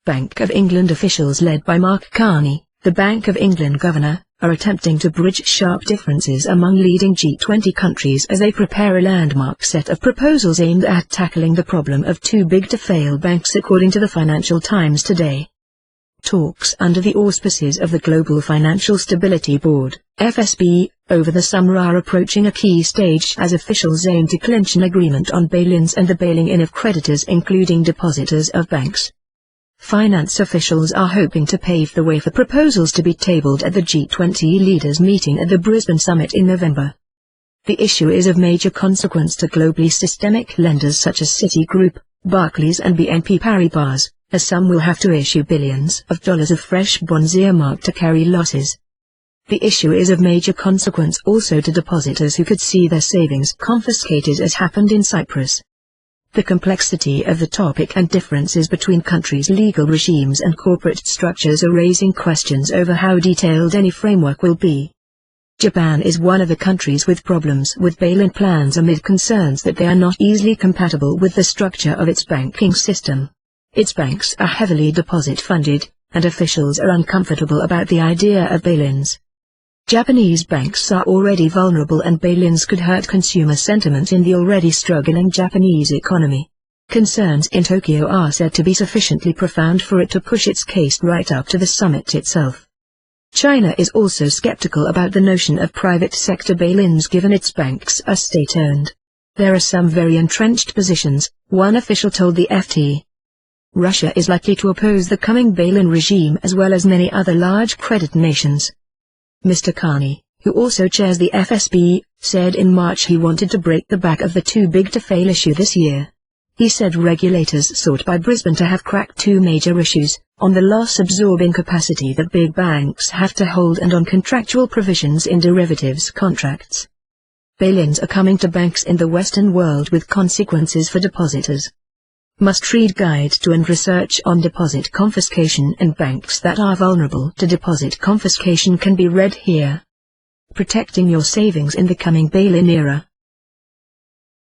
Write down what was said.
Bank of England officials led by Mark Carney, the Bank of England governor, are attempting to bridge sharp differences among leading G20 countries as they prepare a landmark set of proposals aimed at tackling the problem of too big to fail banks, according to the Financial Times today. Talks under the auspices of the Global Financial Stability Board, FSB, over the summer are approaching a key stage as officials aim to clinch an agreement on bail-ins and the bailing in of creditors, including depositors of banks. Finance officials are hoping to pave the way for proposals to be tabled at the G20 leaders meeting at the Brisbane summit in November. The issue is of major consequence to globally systemic lenders such as Citigroup, Barclays and BNP Paribas, as some will have to issue billions of dollars of fresh bonds earmarked to carry losses. The issue is of major consequence also to depositors who could see their savings confiscated, as happened in Cyprus. The complexity of the topic and differences between countries' legal regimes and corporate structures are raising questions over how detailed any framework will be. Japan is one of the countries with problems with bail-in plans amid concerns that they are not easily compatible with the structure of its banking system. Its banks are heavily deposit-funded, and officials are uncomfortable about the idea of bail-ins. Japanese banks are already vulnerable, and bail-ins could hurt consumer sentiment in the already struggling Japanese economy. Concerns in Tokyo are said to be sufficiently profound for it to push its case right up to the summit itself. China is also skeptical about the notion of private sector bail-ins given its banks are state-owned. There are some very entrenched positions, one official told the FT. Russia is likely to oppose the coming bail-in regime as well as many other large credit nations. Mr. Carney, who also chairs the FSB, said in March he wanted to break the back of the too big to fail issue this year. He said regulators sought by Brisbane to have cracked two major issues, on the loss-absorbing capacity that big banks have to hold and on contractual provisions in derivatives contracts. Bail-ins are coming to banks in the Western world with consequences for depositors. Must-read guide to and research on deposit confiscation and banks that are vulnerable to deposit confiscation can be read here. Protecting your savings in the coming bail-in era.